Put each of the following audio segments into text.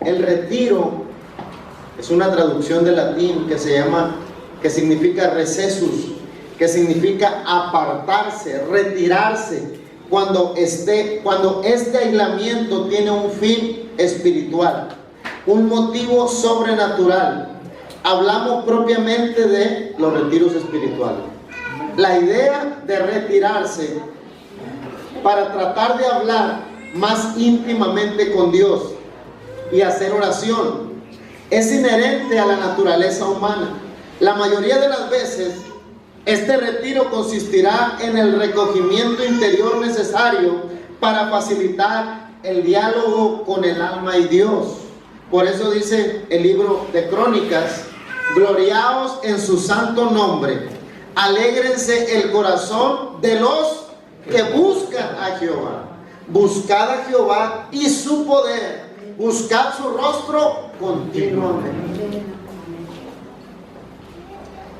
El retiro es una traducción del latín que significa recessus, que significa apartarse, retirarse, cuando este aislamiento tiene un fin espiritual, un motivo sobrenatural. Hablamos propiamente de los retiros espirituales. La idea de retirarse para tratar de hablar más íntimamente con Dios y hacer oración es inherente a la naturaleza humana. La mayoría de las veces, este retiro consistirá en el recogimiento interior necesario para facilitar el diálogo con el alma y Dios. Por eso dice el libro de Crónicas: gloriaos en su santo nombre, alégrense el corazón de los que buscan a Jehová. Buscad a Jehová y su poder, buscad su rostro continuamente.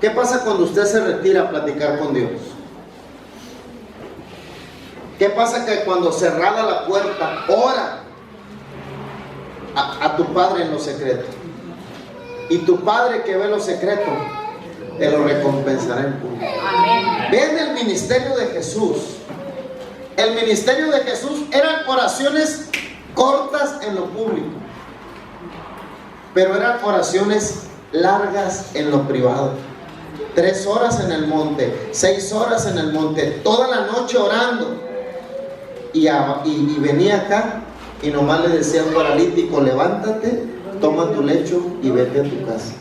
¿Qué pasa cuando usted se retira a platicar con Dios? ¿Qué pasa que cuando cerrada la puerta ora a tu Padre en lo secreto? Y tu Padre que ve lo secreto te lo recompensará en público. Vean el ministerio de Jesús. El ministerio de Jesús eran oraciones cortas en lo público, pero eran oraciones largas en lo privado. 3 horas en el monte, 6 horas en el monte, toda la noche orando. Y venía acá y nomás le decía al paralítico: levántate, toma tu lecho y vete a tu casa.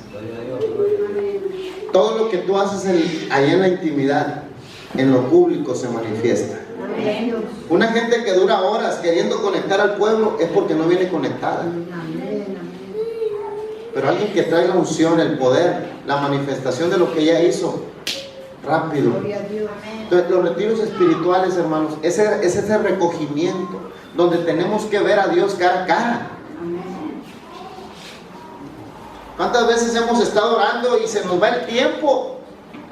Todo lo que tú haces allá en la intimidad, en lo público se manifiesta. Una gente que dura horas queriendo conectar al pueblo es porque no viene conectada. Pero alguien que trae la unción, el poder, la manifestación de lo que ella hizo, rápido. Entonces, los retiros espirituales, hermanos, es ese recogimiento donde tenemos que ver a Dios cara a cara. ¿Cuántas veces hemos estado orando y se nos va el tiempo?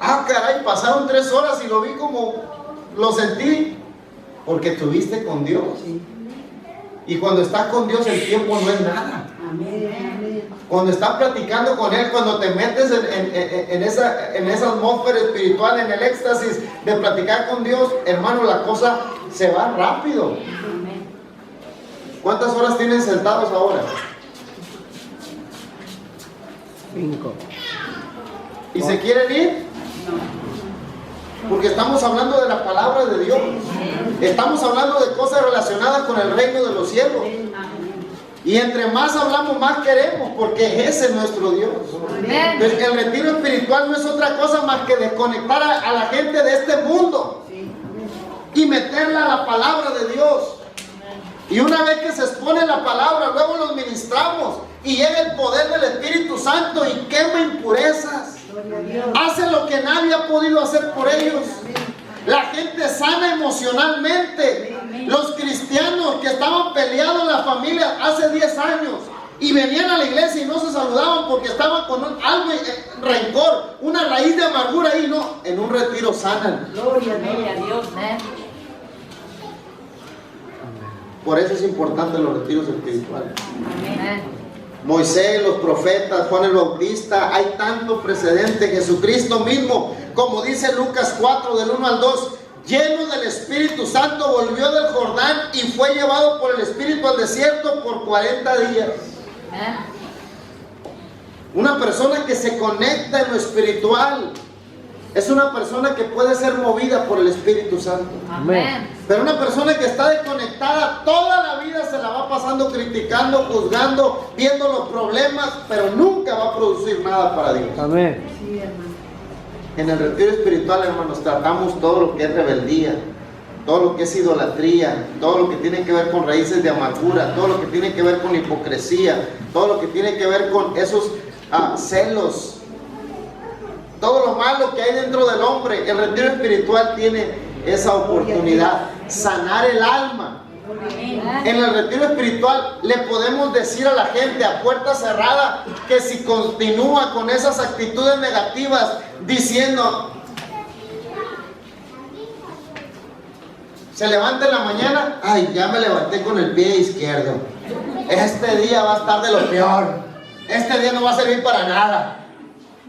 Ah, caray, pasaron 3 horas y lo vi como lo sentí. Porque estuviste con Dios. Y cuando estás con Dios, el tiempo no es nada. Cuando estás platicando con Él, cuando te metes en esa atmósfera espiritual, en el éxtasis de platicar con Dios, hermano, la cosa se va rápido. ¿Cuántas horas tienen sentados ahora? 5. ¿Y se quieren ir? Porque estamos hablando de la palabra de Dios. Estamos hablando de cosas relacionadas con el reino de los cielos. Y entre más hablamos, más queremos, porque ese es nuestro Dios. Entonces, el retiro espiritual no es otra cosa más que desconectar a la gente de este mundo y meterla a la palabra de Dios. Y una vez que se expone la palabra, luego los ministramos y llega el poder del Espíritu Santo y quema impurezas. Hace lo que nadie ha podido hacer por ellos. La gente sana emocionalmente. Los cristianos que estaban peleados en la familia hace 10 años y venían a la iglesia y no se saludaban porque estaban con algo, rencor, una raíz de amargura ahí, no, en un retiro sanan. Gloria a Dios. Por eso es importante los retiros espirituales. Moisés, los profetas, Juan el Bautista, hay tanto precedente. Jesucristo mismo, como dice Lucas 4 del 1 al 2, lleno del Espíritu Santo, volvió del Jordán y fue llevado por el Espíritu al desierto por 40 días. Una persona que se conecta en lo espiritual es una persona que puede ser movida por el Espíritu Santo. Amén. Pero una persona que está desconectada, toda la vida se la va pasando criticando, juzgando, viendo los problemas, pero nunca va a producir nada para Dios. Amén. En el retiro espiritual, hermanos, tratamos todo lo que es rebeldía, todo lo que es idolatría, todo lo que tiene que ver con raíces de amargura, todo lo que tiene que ver con hipocresía, todo lo que tiene que ver con esos celos, todo lo malo que hay dentro del hombre. El retiro espiritual tiene esa oportunidad, sanar el alma. En el retiro espiritual le podemos decir a la gente a puerta cerrada que si continúa con esas actitudes negativas, diciendo, se levanta en la mañana, ay, ya me levanté con el pie izquierdo. Este día va a estar de lo peor. Este día no va a servir para nada.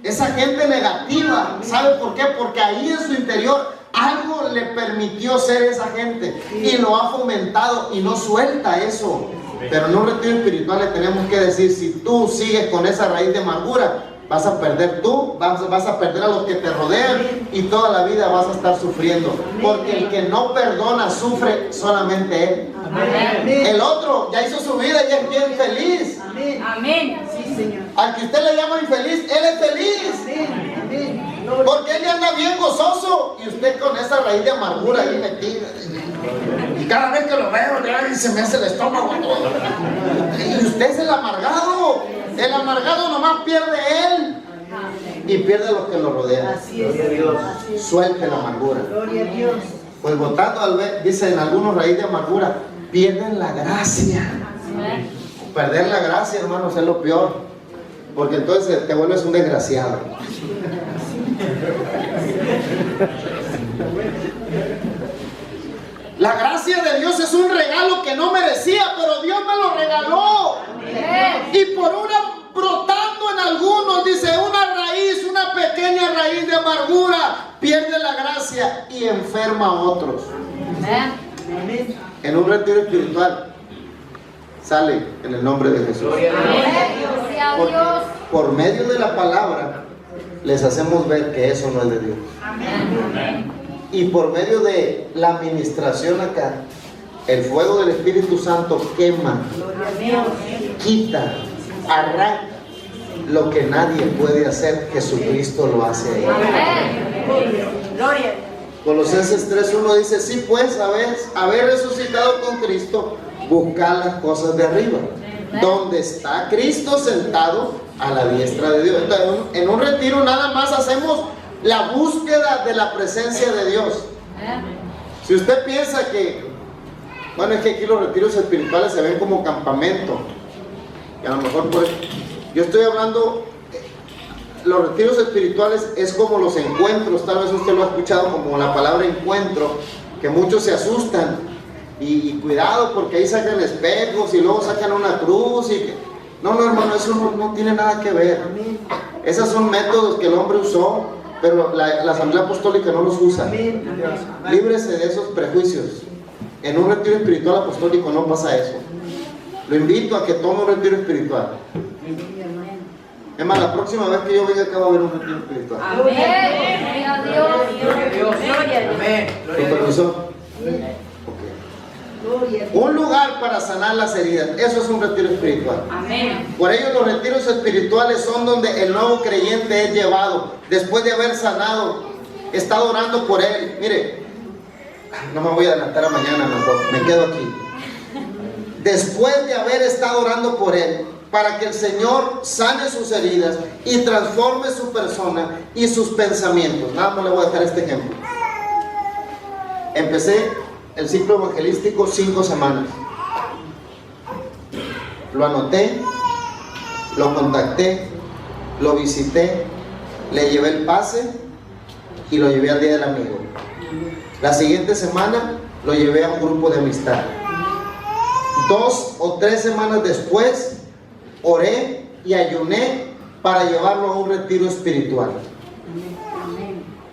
Esa gente negativa, ¿sabe por qué? Porque ahí en su interior algo le permitió ser esa gente y lo ha fomentado y no suelta eso. Pero en un retiro espiritual le tenemos que decir, si tú sigues con esa raíz de amargura, vas a perder tú, vas a perder a los que te rodean y toda la vida vas a estar sufriendo. Porque el que no perdona sufre solamente él. Amén. El otro ya hizo su vida y es bien feliz. Amén. Sí, Señor. Al que usted le llama infeliz, él es feliz. Amén. Amén. Porque él ya anda bien gozoso y usted con esa raíz de amargura ahí metida. Y cada vez que lo veo, se me hace el estómago. Y usted es el amargado. El amargado nomás pierde él y pierde a los que lo rodean. Así es. Así es. Suelte la amargura. Gloria a Dios. Pues votando al ver, dicen algunos raíz de amargura, pierden la gracia. Perder la gracia, hermanos, es lo peor. Porque entonces te vuelves un desgraciado. La gracia de Dios es un regalo que no merecía, pero Dios me lo regaló. Y por una, brotando en algunos, dice, una raíz, una pequeña raíz de amargura, pierde la gracia y enferma a otros. Amén. En un retiro espiritual, sale en el nombre de Jesús. Gloria a Dios. Por medio de la palabra, les hacemos ver que eso no es de Dios. Amén. Y por medio de la administración acá, el fuego del Espíritu Santo quema, Gloria a Dios. quita, arranca lo que nadie puede hacer. Jesucristo lo hace ahí. Amén. Gloria. Colosenses 3:1 dice, sí pues, haber resucitado con Cristo, buscar las cosas de arriba, donde está Cristo sentado a la diestra de Dios. Entonces, en un retiro nada más hacemos la búsqueda de la presencia de Dios. Si usted piensa que, bueno, es que aquí los retiros espirituales se ven como campamento, y a lo mejor pues, yo estoy hablando, los retiros espirituales es como los encuentros, tal vez usted lo ha escuchado como la palabra encuentro, que muchos se asustan, y cuidado porque ahí sacan espejos y luego sacan una cruz y no, hermano, eso no tiene nada que ver. Esos son métodos que el hombre usó, pero la Asamblea Apostólica no los usa. Líbrese de esos prejuicios. En un retiro espiritual apostólico no pasa eso. Lo invito a que tome un retiro espiritual. Es más, la próxima vez que yo venga acá va a haber un retiro espiritual. Amén. Gloria a Dios. Gloria a Dios. ¿Con permiso? Gloria a Dios. Un lugar para sanar las heridas. Eso es un retiro espiritual. Amén. Por ello los retiros espirituales son donde el nuevo creyente es llevado. Después de haber sanado, está orando por él. Mire, no me voy a adelantar a mañana, mejor, me quedo aquí. Después de haber estado orando por él, para que el Señor sane sus heridas y transforme su persona y sus pensamientos. Nada más le voy a dejar este ejemplo. Empecé el ciclo evangelístico 5 semanas. Lo anoté, lo contacté, lo visité, le llevé el pase y lo llevé al Día del Amigo. La siguiente semana lo llevé a un grupo de amistad. 2 o 3 semanas después, oré y ayuné para llevarlo a un retiro espiritual.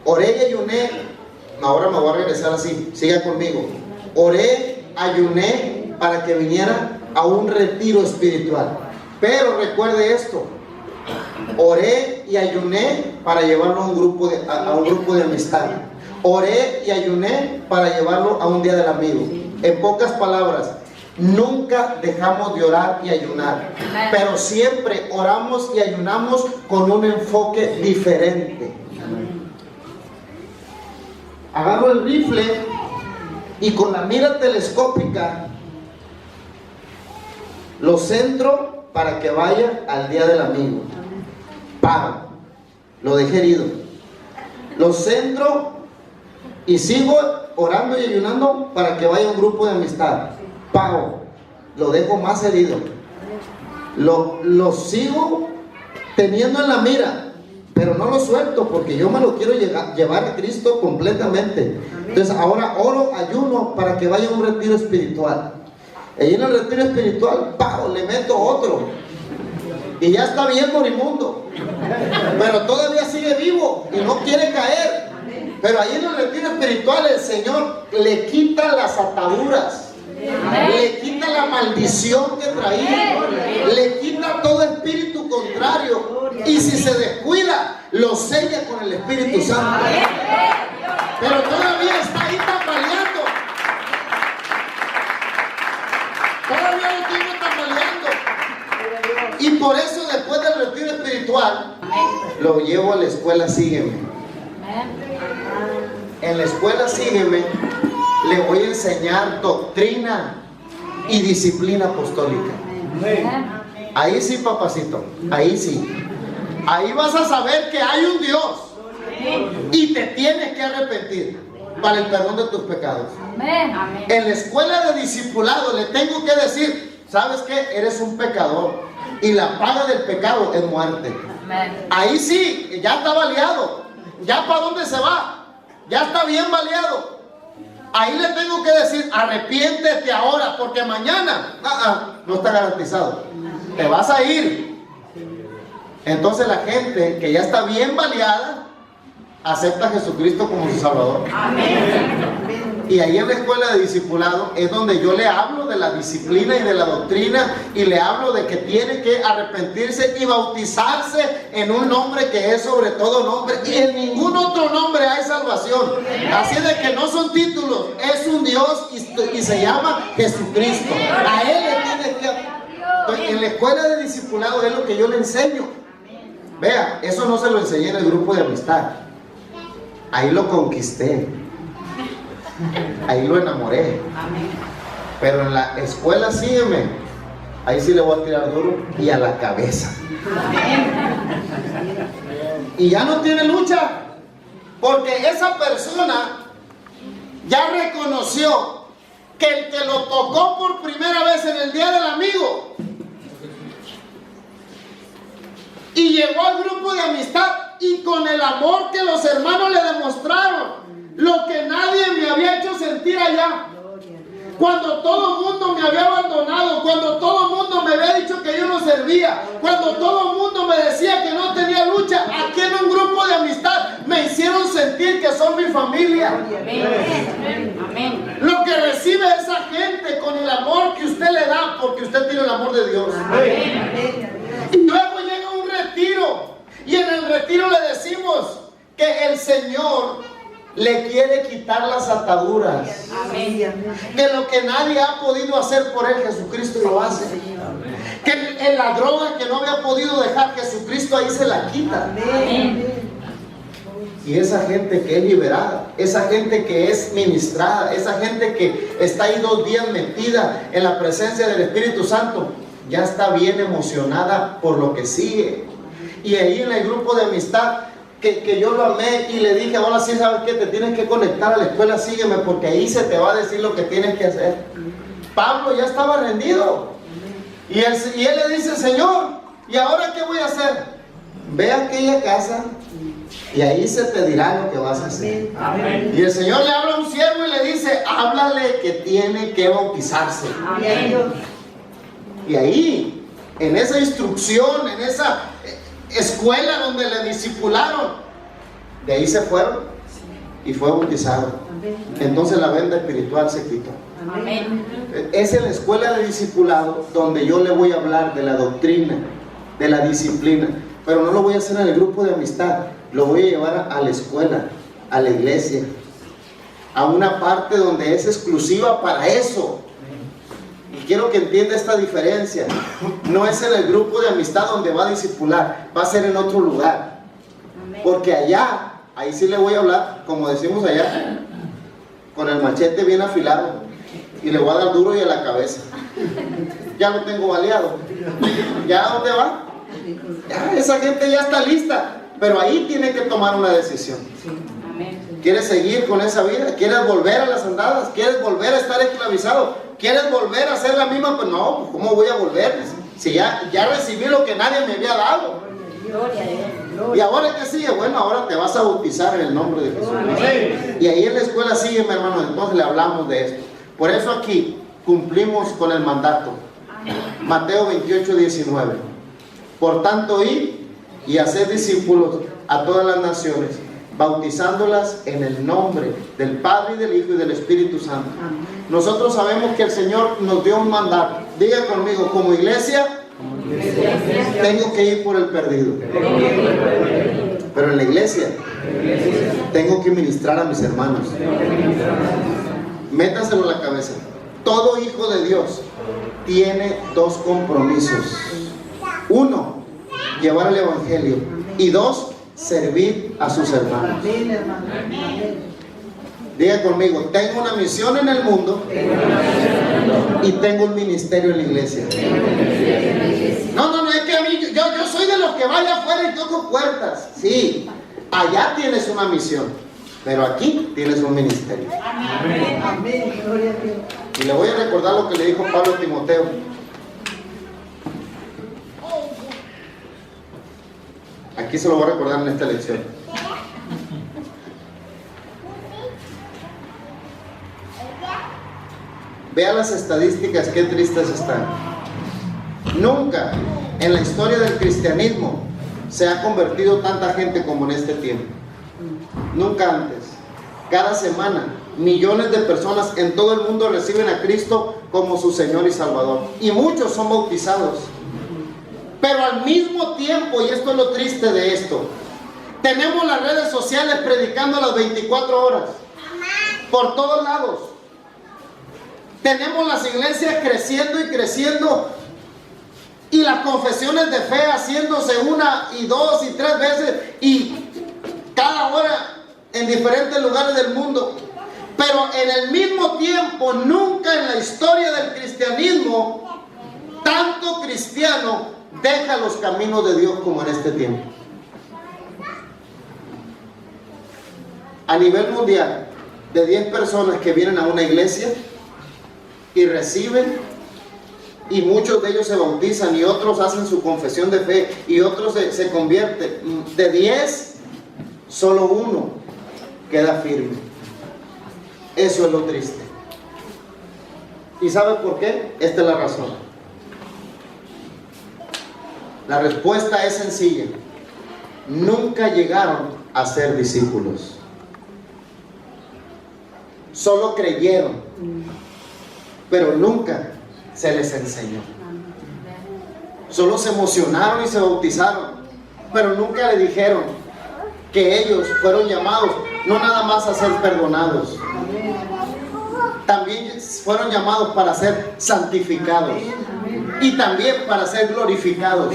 Oré y ayuné. Ahora me voy a regresar así, siga conmigo. Oré, ayuné para que viniera a un retiro espiritual. Pero recuerde esto: oré y ayuné para llevarlo a un grupo de amistad. Oré y ayuné para llevarlo a un Día del Amigo. En pocas palabras, nunca dejamos de orar y ayunar, pero siempre oramos y ayunamos con un enfoque diferente. Agarro el rifle y con la mira telescópica lo centro para que vaya al Día del Amigo. Paro, lo dejé herido. Lo centro y sigo orando y ayunando para que vaya un grupo de amistad. Paro, lo dejo más herido. Lo sigo teniendo en la mira, pero no lo suelto porque yo me lo quiero llevar a Cristo completamente. Entonces ahora oro, ayuno para que vaya a un retiro espiritual. Y en el retiro espiritual, ¡pau!, le meto otro. Y ya está bien moribundo, pero todavía sigue vivo y no quiere caer. Pero ahí en el retiro espiritual el Señor le quita las ataduras, le quita la maldición que traía, le quita todo espíritu contrario, y si se descuida, lo sella con el Espíritu Santo. Pero todavía está ahí tambaleando, todavía lo tiene tambaleando. Y por eso después del retiro espiritual lo llevo a la escuela Sígueme. En la escuela Sígueme le voy a enseñar doctrina y disciplina apostólica. Ahí sí, papacito, ahí sí. Ahí vas a saber que hay un Dios y te tienes que arrepentir para el perdón de tus pecados. En la escuela de discipulado le tengo que decir, ¿sabes qué? Eres un pecador y la paga del pecado es muerte. Ahí sí, ya está baleado. ¿Ya para dónde se va? Ya está bien baleado. Ahí le tengo que decir, arrepiéntete ahora, porque mañana no está garantizado. Te vas a ir. Entonces la gente que ya está bien baleada acepta a Jesucristo como su Salvador. Y ahí en la escuela de discipulado es donde yo le hablo de la disciplina y de la doctrina, y le hablo de que tiene que arrepentirse y bautizarse en un nombre que es sobre todo nombre, y en ningún otro nombre hay salvación. Así de que no son títulos, es un Dios y se llama Jesucristo. A Él le tienes que... En la escuela de discipulado es lo que yo le enseño. Vea, eso no se lo enseñé en el grupo de amistad. Ahí lo conquisté. Ahí lo enamoré. Pero en la escuela Sígueme, ahí sí le voy a tirar duro y a la cabeza. Y ya no tiene lucha, porque esa persona ya reconoció que el que lo tocó por primera vez en el día del amigo y llegó al grupo de amistad, y con el amor que los hermanos le demostraron, lo que nadie me había hecho sentir allá, cuando todo el mundo me había abandonado, cuando todo el mundo me había dicho que yo no servía, cuando todo el mundo me decía que no tenía lucha, aquí en un grupo de amistad me hicieron sentir que son mi familia. Lo que recibe esa gente con el amor que usted le da, porque usted tiene el amor de Dios. Y luego llega un retiro, y en el retiro le decimos que el Señor le quiere quitar las ataduras. Que lo que nadie ha podido hacer por él, Jesucristo lo hace. Que en la droga que no había podido dejar, Jesucristo ahí se la quita. Y esa gente que es liberada, esa gente que es ministrada, esa gente que está ahí 2 días metida en la presencia del Espíritu Santo, ya está bien emocionada por lo que sigue. Y ahí en el grupo de amistad que yo lo amé y le dije, ahora sí, ¿sabes qué? Te tienes que conectar a la escuela Sígueme, porque ahí se te va a decir lo que tienes que hacer. Pablo ya estaba rendido, y él le dice, Señor, ¿y ahora qué voy a hacer? Ve a aquella casa y ahí se te dirá lo que vas a hacer. Amén. Y el Señor le habla a un siervo y le dice, háblale que tiene que bautizarse. Amén. Y ahí, en esa instrucción, en esa escuela donde le discipularon, de ahí se fueron y fue bautizado. Entonces la venda espiritual se quitó. Amén. Es en la escuela de discipulado donde yo le voy a hablar de la doctrina, de la disciplina, pero no lo voy a hacer en el grupo de amistad, lo voy a llevar a la escuela, a la iglesia, a una parte donde es exclusiva para eso. Y quiero que entienda esta diferencia. No es en el grupo de amistad donde va a discipular, va a ser en otro lugar. Porque allá, ahí sí le voy a hablar, como decimos allá, con el machete bien afilado, y le voy a dar duro y a la cabeza. Ya lo tengo baleado. ¿Ya a dónde va? Ya, esa gente ya está lista, pero ahí tiene que tomar una decisión. ¿Quieres seguir con esa vida? ¿Quieres volver a las andadas? ¿Quieres volver a estar esclavizado? ¿Quieres volver a hacer la misma? Pues no, ¿cómo voy a volver? Si ya recibí lo que nadie me había dado. ¿Y ahora qué sigue? Bueno, ahora te vas a bautizar en el nombre de Jesús. Y ahí en la escuela sigue, mi hermano, entonces le hablamos de esto. Por eso aquí cumplimos con el mandato. Mateo 28, 19. Por tanto, id y haced discípulos a todas las naciones, bautizándolas en el nombre del Padre, y del Hijo, y del Espíritu Santo. Nosotros sabemos que el Señor nos dio un mandato. Diga conmigo, como iglesia, tengo que ir por el perdido. Pero en la iglesia tengo que ministrar a mis hermanos. Métaselo en la cabeza. Todo hijo de Dios tiene dos compromisos. Uno, llevar el evangelio. Y dos, servir a sus hermanos. Diga conmigo, tengo una misión en el mundo y tengo un ministerio en la iglesia. No, es que a mí, yo soy de los que vaya afuera y toco puertas. Sí, allá tienes una misión, pero aquí tienes un ministerio. Amén. Gloria a Dios. Y le voy a recordar lo que le dijo Pablo a Timoteo. Aquí se lo voy a recordar en esta lección. Vea las estadísticas, qué tristes están. Nunca en la historia del cristianismo se ha convertido tanta gente como en este tiempo. Nunca antes. Cada semana, millones de personas en todo el mundo reciben a Cristo como su Señor y Salvador. Y muchos son bautizados. Pero al mismo tiempo, y esto es lo triste de esto, tenemos las redes sociales predicando a las 24 horas. Por todos lados. Tenemos las iglesias creciendo y creciendo, y las confesiones de fe haciéndose una y dos y tres veces, y cada hora en diferentes lugares del mundo. Pero en el mismo tiempo, nunca en la historia del cristianismo tanto cristiano deja los caminos de Dios como en este tiempo. A nivel mundial, de 10 personas que vienen a una iglesia y reciben, y muchos de ellos se bautizan y otros hacen su confesión de fe y otros se convierten, de 10 solo uno queda firme. Eso es lo triste. ¿Y sabe por qué? Esta es la razón. La respuesta es sencilla. Nunca llegaron a ser discípulos. Solo creyeron, pero nunca se les enseñó. Solo se emocionaron y se bautizaron, pero nunca le dijeron que ellos fueron llamados no nada más a ser perdonados, también fueron llamados para ser santificados y también para ser glorificados.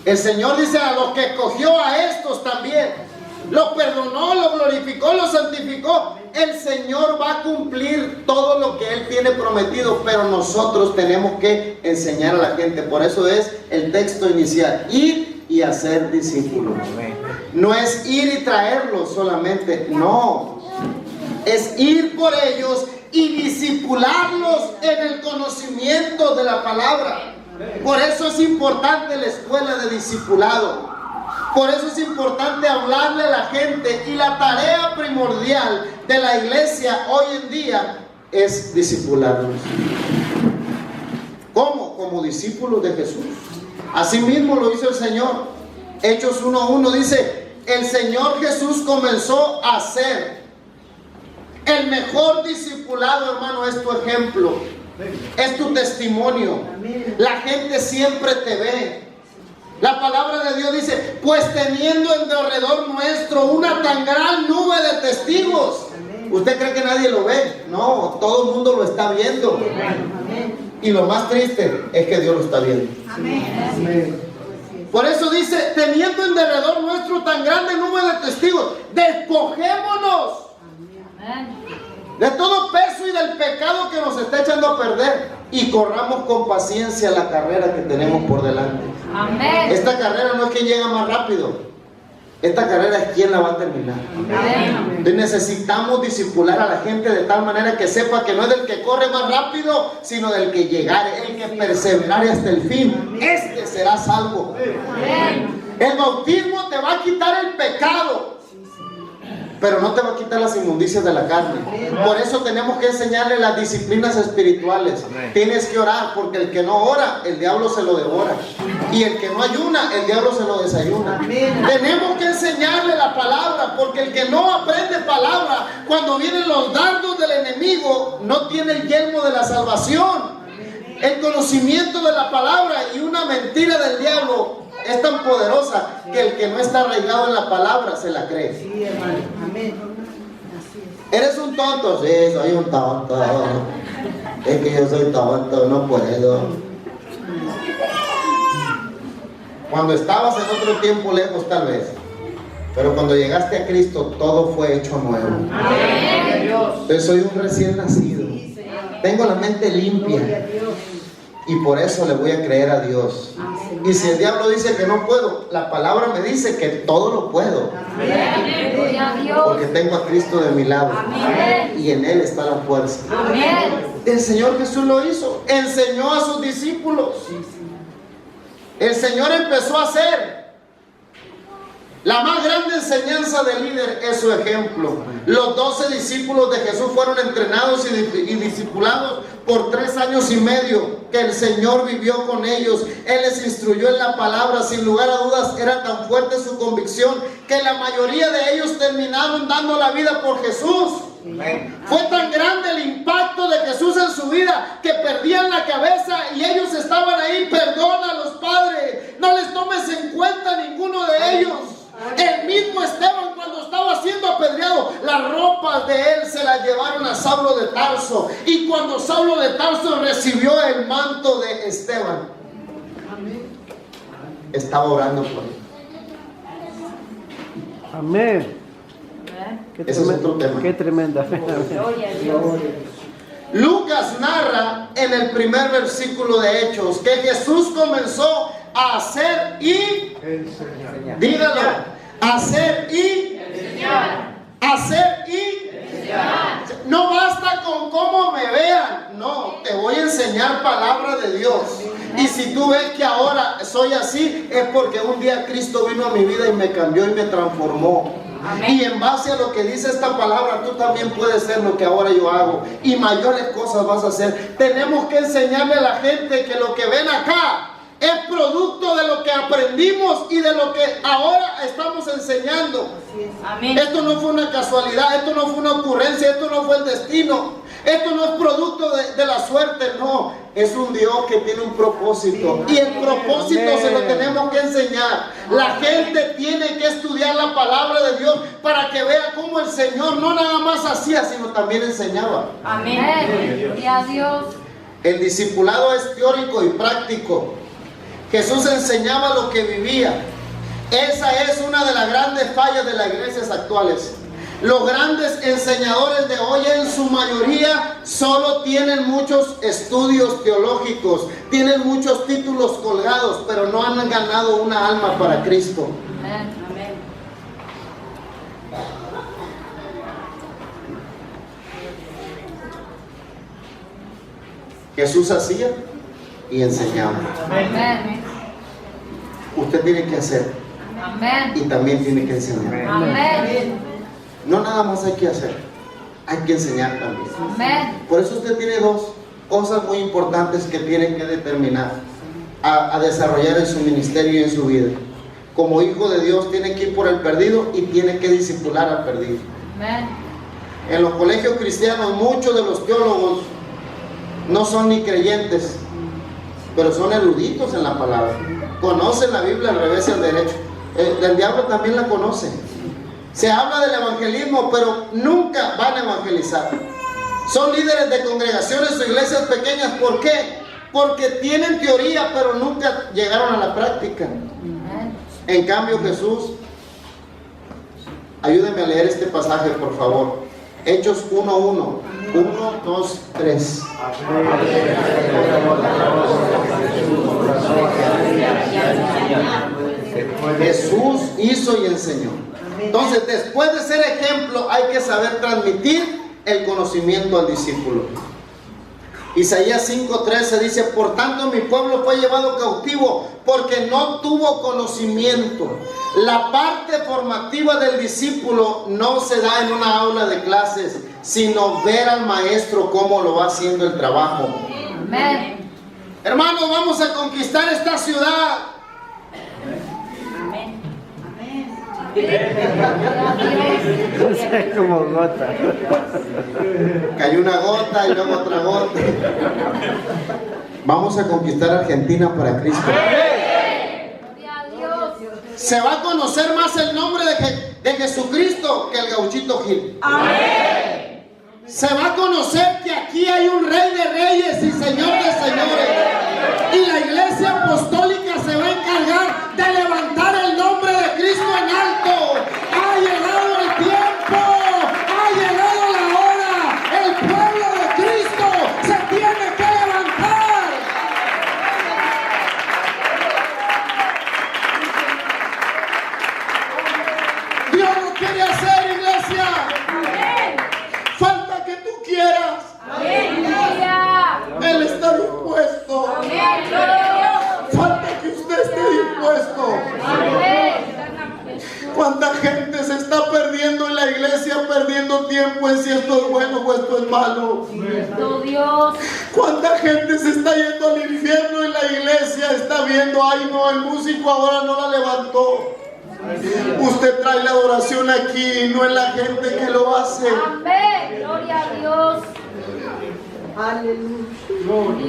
El Señor dice: a los que escogió, a estos también los perdonó, los glorificó, los santificó. El Señor va a cumplir todo lo que Él tiene prometido, pero nosotros tenemos que enseñar a la gente. Por eso es el texto inicial: ir y hacer discípulos. No es ir y traerlos solamente, no, es ir por ellos y discipularlos en el conocimiento de la palabra. Por eso es importante la escuela de discipulado. Por eso es importante hablarle a la gente, y la tarea primordial de la iglesia hoy en día es discipularlos. ¿Cómo? Como discípulos de Jesús. Así mismo lo hizo el Señor. Hechos 1:1 dice: el Señor Jesús comenzó a ser el mejor discipulado, hermano. Es tu ejemplo, es tu testimonio. La gente siempre te ve. La palabra de Dios dice: pues teniendo en derredor nuestro una tan gran nube de testigos. ¿Usted cree que nadie lo ve? No, todo el mundo lo está viendo. Y lo más triste es que Dios lo está viendo. Por eso dice: teniendo en derredor nuestro tan grande nube de testigos, despojémonos de todo peso y del pecado que nos está echando a perder, y corramos con paciencia la carrera que tenemos por delante. Amén. Esta carrera no es quien llega más rápido, esta carrera es quien la va a terminar. Amén. Entonces necesitamos discipular a la gente de tal manera que sepa que no es del que corre más rápido, sino del que llegare, el que perseverare hasta el fin. Este será salvo. Amén. El bautismo te va a quitar el pecado, pero no te va a quitar las inmundicias de la carne. Por eso tenemos que enseñarle las disciplinas espirituales. Tienes que orar, porque el que no ora, el diablo se lo devora. Y el que no ayuna, el diablo se lo desayuna. Tenemos que enseñarle la palabra, porque el que no aprende palabra, cuando vienen los dardos del enemigo, no tiene el yelmo de la salvación. El conocimiento de la palabra y una mentira del diablo es tan poderosa que el que no está arraigado en la palabra se la cree. Sí, hermano. Amén. Así es. Eres un tonto, sí, soy un tonto. Es que yo soy tonto, no puedo. Cuando estabas en otro tiempo lejos tal vez, pero cuando llegaste a Cristo todo fue hecho nuevo. Amén. Entonces soy un recién nacido. Tengo la mente limpia. Gloria a Dios. Y por eso le voy a creer a Dios. Y si el diablo dice que no puedo, la palabra me dice que todo lo puedo. Amén. Gloria a Dios. Porque tengo a Cristo de mi lado. Amén. Y en Él está la fuerza. Amén. El Señor Jesús lo hizo. Enseñó a sus discípulos. El Señor empezó a hacer. La más grande enseñanza del líder es su ejemplo. Los 12 discípulos de Jesús fueron entrenados y discipulados por 3 años y medio que el Señor vivió con ellos. Él les instruyó en la palabra. Sin lugar a dudas, era tan fuerte su convicción que la mayoría de ellos terminaron dando la vida por Jesús. Fue tan grande el impacto de Jesús en su vida que perdían la cabeza y ellos estaban ahí. Perdona a los padres, no les tomes en cuenta ninguno de ellos. El mismo Esteban, cuando estaba siendo apedreado, las ropas de él se las llevaron a Saulo de Tarso. Y cuando Saulo de Tarso recibió el manto de Esteban, estaba orando por él. Amén. Ese es otro tema. Qué tremenda fe. Gloria a Dios. Lucas narra en el primer versículo de Hechos que Jesús comenzó a hacer y Enseñar. dígalo, hacer y Enseñar. hacer y Enseñar. no basta con cómo me vean, no, te voy a enseñar palabra de Dios. Y si tú ves que ahora soy así, es porque un día Cristo vino a mi vida y me cambió y me transformó. Amén. Y en base a lo que dice esta palabra, tú también puedes ser lo que ahora yo hago. Y mayores cosas vas a hacer. Tenemos que enseñarle a la gente que lo que ven acá es producto de lo que aprendimos y de lo que ahora estamos enseñando. Amén. Esto no fue una casualidad, esto no fue una ocurrencia, esto no fue el destino. Esto no es producto de la suerte, no. Es un Dios que tiene un propósito. Y el propósito se lo tenemos que enseñar. La gente tiene que estudiar la palabra de Dios para que vea cómo el Señor no nada más hacía, sino también enseñaba. Amén. Gloria a Dios. El discipulado es teórico y práctico. Jesús enseñaba lo que vivía. Esa es una de las grandes fallas de las iglesias actuales. Los grandes enseñadores de hoy en su mayoría solo tienen muchos estudios teológicos, tienen muchos títulos colgados, pero no han ganado una alma para Cristo. Amén. Amén. Jesús hacía y enseñaba. Amén. Usted tiene que hacer Amén. y también tiene que enseñar. Amén. No nada más hay que hacer, hay que enseñar también. Amén. Por eso usted tiene dos cosas muy importantes que tiene que determinar a desarrollar en su ministerio y en su vida. Como hijo de Dios tiene que ir por el perdido y tiene que discipular al perdido. Amén. En los colegios cristianos muchos de los teólogos no son ni creyentes, pero son eruditos en la palabra. Conocen la Biblia al revés y al derecho. El diablo también la conoce. Se habla del evangelismo, pero nunca van a evangelizar. Son líderes de congregaciones o iglesias pequeñas. ¿Por qué? Porque tienen teoría, pero nunca llegaron a la práctica. Amén. En cambio Jesús, ayúdenme a leer este pasaje por favor. Hechos 1:1. 1, 2, 3. Jesús hizo y enseñó. Entonces, después de ser ejemplo, hay que saber transmitir el conocimiento al discípulo. Isaías 5:13 dice: por tanto mi pueblo fue llevado cautivo porque no tuvo conocimiento. La parte formativa del discípulo no se da en una aula de clases, sino ver al maestro cómo lo va haciendo el trabajo. Amén. Hermanos, vamos a conquistar esta ciudad. Es como gota. Cayó una gota y luego otra gota. Vamos a conquistar Argentina para Cristo. Gloria a Dios. Se va a conocer más el nombre de Jesucristo que el gauchito Gil. Se va a conocer que aquí hay un Rey de Reyes y Señor de Señores. Y la iglesia apostólica se va a encargar de levantar el nombre de Cristo en alto. Ha llegado el tiempo, ha llegado la hora. El pueblo de Cristo se tiene que levantar. Dios lo quiere hacer, iglesia. Falta que tú quieras. Aleluya. Él está dispuesto. Amén. Gloria a Dios. Falta que usted esté dispuesto. Amén. ¿Cuánta gente se está perdiendo en la iglesia, perdiendo tiempo en si esto es bueno o esto es malo? Cristo Dios. ¿Cuánta gente se está yendo al infierno en la iglesia? Está viendo, ay no, el músico ahora no la levantó. Usted trae la adoración aquí, no es la gente que lo hace. Amén. Gloria a Dios. Aleluya.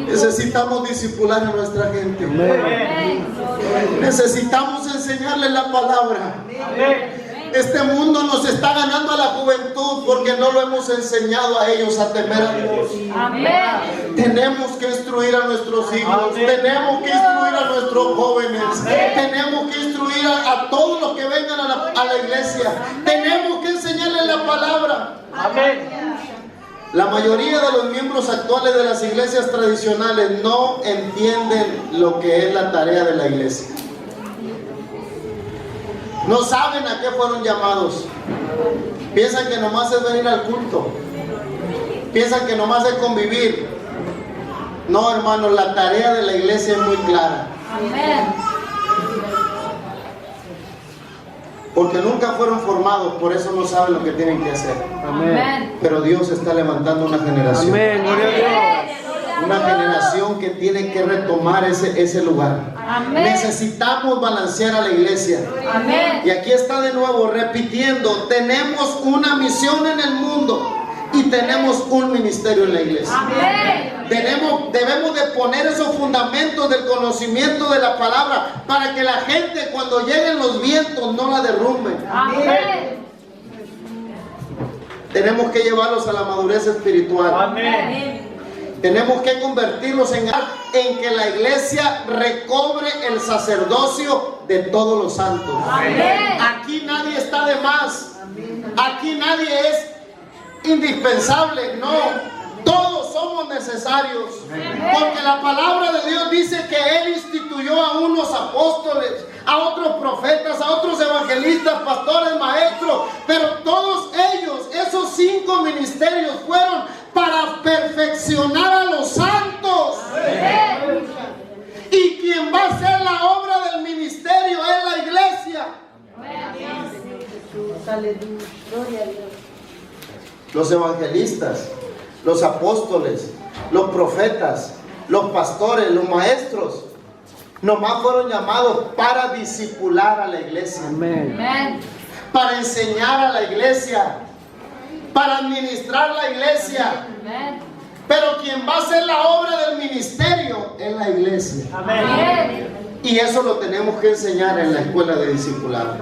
Necesitamos discipular a nuestra gente. Amén. Gloria a Dios. Necesitamos enseñarles la palabra. Este mundo nos está ganando a la juventud porque no lo hemos enseñado a ellos a temer a Dios. Amén. Tenemos que instruir a nuestros hijos, tenemos que instruir a nuestros jóvenes, tenemos que instruir a todos los que vengan a la iglesia. Tenemos que enseñarles la palabra. La mayoría de los miembros actuales de las iglesias tradicionales no entienden lo que es la tarea de la iglesia. No saben a qué fueron llamados. Piensan que nomás es venir al culto. Piensan que nomás es convivir. No, hermanos, la tarea de la iglesia es muy clara. Amén. Porque nunca fueron formados, por eso no saben lo que tienen que hacer. Amén. Pero Dios está levantando una generación. Amén. Gloria a Dios. Una generación que tiene que retomar ese lugar. Amén. Necesitamos balancear a la iglesia. Amén. Y aquí está de nuevo repitiendo, tenemos una misión en el mundo y tenemos un ministerio en la iglesia. Amén. Debemos de poner esos fundamentos del conocimiento de la palabra para que la gente cuando lleguen los vientos no la derrumben. Amén. Tenemos que llevarlos a la madurez espiritual. Amén. Tenemos que convertirlos en que la iglesia recobre el sacerdocio de todos los santos. Amén. Aquí nadie está de más. Aquí nadie es indispensable. No, todos somos necesarios. Porque la palabra de Dios dice que Él instituyó a unos apóstoles, a otros profetas, a otros evangelistas, pastores, maestros. Pero todos ellos, esos 5 ministerios fueron para perfeccionar a los santos. Amén. Y quien va a hacer la obra del ministerio es la iglesia. Aleluya. Gloria a Dios. Los evangelistas, los apóstoles, los profetas, los pastores, los maestros, nomás fueron llamados para discipular a la iglesia, Amén. Amén. para enseñar a la iglesia, para administrar la iglesia. Amén. Pero quien va a hacer la obra del ministerio es la iglesia. Amén. Y eso lo tenemos que enseñar en la escuela de discipulado.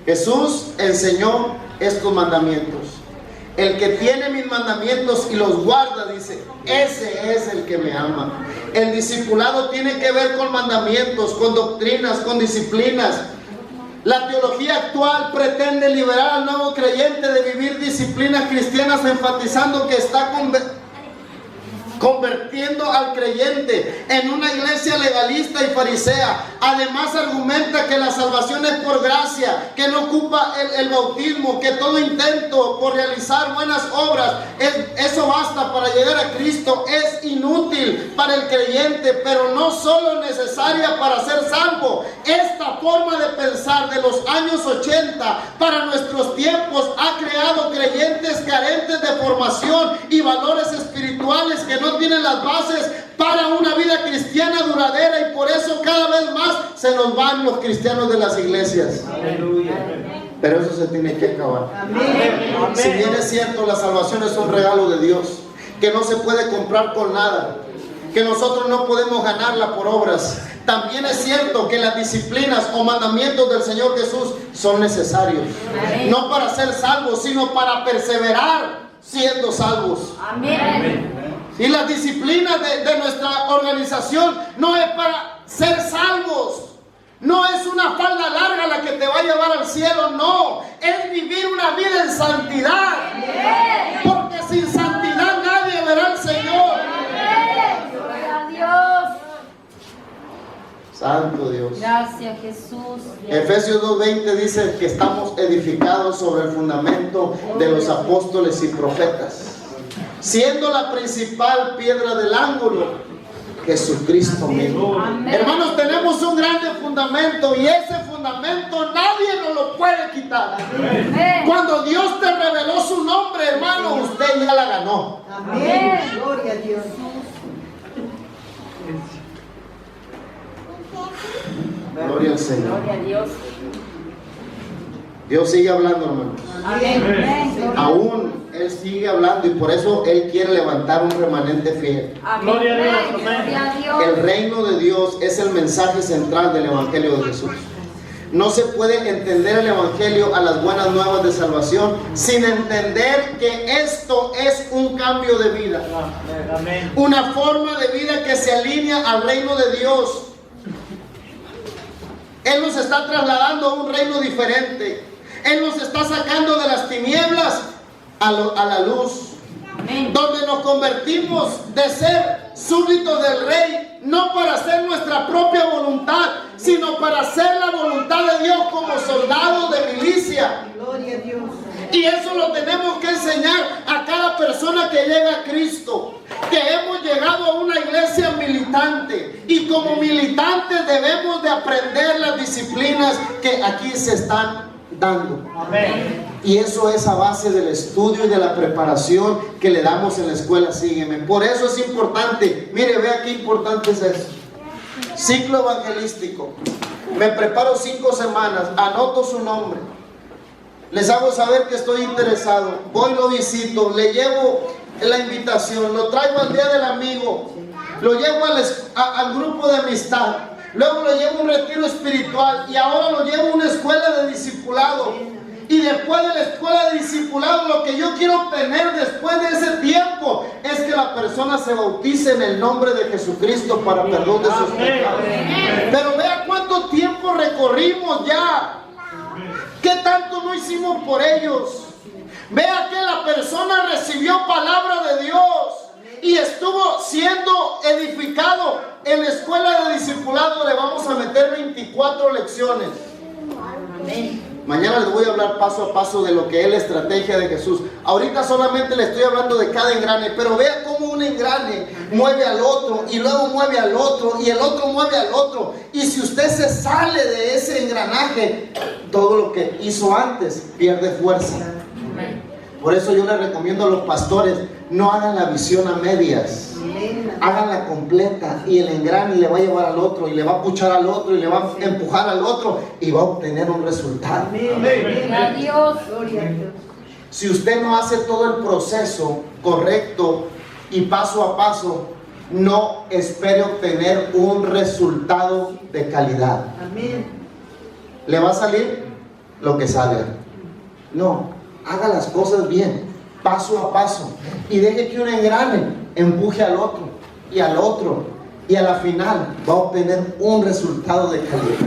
Jesús enseñó estos mandamientos. El que tiene mis mandamientos y los guarda, dice, ese es el que me ama. El discipulado tiene que ver con mandamientos, con doctrinas, con disciplinas. La teología actual pretende liberar al nuevo creyente de vivir disciplinas cristianas, enfatizando que está convirtiendo al creyente en una iglesia legalista y farisea. Además argumenta que la salvación es por gracia, que no ocupa el bautismo, que todo intento por realizar buenas obras, eso basta para llegar a Cristo. Es inútil para el creyente, pero no solo necesaria para ser salvo. Esta forma de pensar de los años 80 para nuestros tiempos ha creado creyentes carentes de formación y valores espirituales que no tienen las bases para una vida cristiana duradera, y por eso cada vez más se nos van los cristianos de las iglesias. Aleluya. Pero eso se tiene que acabar. Amén. Si bien es cierto, la salvación es un regalo de Dios, que no se puede comprar con nada, que nosotros no podemos ganarla por obras, también es cierto que las disciplinas o mandamientos del Señor Jesús son necesarios, no para ser salvos, sino para perseverar siendo salvos. Amén. Y las disciplinas de nuestra organización no es para ser salvos. No es una falda larga la que te va a llevar al cielo, no. Es vivir una vida en santidad. Porque sin santidad nadie verá al Señor. Gloria a Dios. Santo Dios. Gracias, Jesús. Efesios 2:20 dice que estamos edificados sobre el fundamento de los apóstoles y profetas, siendo la principal piedra del ángulo Jesucristo mismo. Amén. Hermanos, tenemos un grande fundamento, y ese fundamento nadie nos lo puede quitar. Amén. Cuando Dios te reveló su nombre, hermano, usted ya la ganó. Amén. Gloria a Dios. Gloria al Señor. Gloria a Dios. Dios sigue hablando, hermanos. Amén. Gloria Aún Él sigue hablando, y por eso Él quiere levantar un remanente fiel. Amén. Gloria a Dios. Gloria a Dios. El reino de Dios es el mensaje central del Evangelio de Jesús. No se puede entender el Evangelio a las buenas nuevas de salvación sin entender que esto es un cambio de vida. Amén. Una forma de vida que se alinea al reino de Dios. Él nos está trasladando a un reino diferente. Él nos está sacando de las tinieblas a la luz. Amén. Donde nos convertimos de ser súbditos del Rey, no para hacer nuestra propia voluntad, sino para hacer la voluntad de Dios como soldados de milicia. Gloria a Dios. Y eso lo tenemos que enseñar a cada persona que llega a Cristo, que hemos llegado a una iglesia militante, y como militantes debemos de aprender las disciplinas que aquí se están dando. Amén. Y eso es a base del estudio y de la preparación que le damos en la escuela Sígueme. Por eso es importante, mire, vea qué importante es eso. Ciclo evangelístico. Me preparo 5 semanas, anoto su nombre, les hago saber que estoy interesado, voy, lo visito, le llevo la invitación, lo traigo al día del amigo, lo llevo al grupo de amistad, luego lo llevo a un retiro espiritual, y ahora lo llevo a una escuela de discipulado. Y después de la escuela de discipulado, lo que yo quiero obtener después de ese tiempo es que la persona se bautice en el nombre de Jesucristo para perdón de sus pecados. Pero vea cuánto tiempo recorrimos ya. ¿Qué tanto no hicimos por ellos? Vea que la persona recibió palabra de Dios y estuvo siendo edificado. En la escuela de discipulado le vamos a meter 24 lecciones. Amén. Mañana les voy a hablar paso a paso de lo que es la estrategia de Jesús. Ahorita solamente le estoy hablando de cada engrane, pero vea cómo un engrane mueve al otro, y luego mueve al otro, y el otro mueve al otro. Y si usted se sale de ese engranaje, todo lo que hizo antes pierde fuerza. Por eso yo les recomiendo a los pastores, no hagan la visión a medias. Háganla completa, y el engrane le va a llevar al otro, y le va a puchar al otro, y le va a empujar al otro, y va a obtener un resultado. Gloria a Dios. Gloria a Dios. Si usted no hace todo el proceso correcto y paso a paso, no espere obtener un resultado de calidad. Amén. ¿Le va a salir lo que salga? No, haga las cosas bien, paso a paso, y deje que un engrane empuje al otro, y al otro, y a la final va a obtener un resultado de calidad.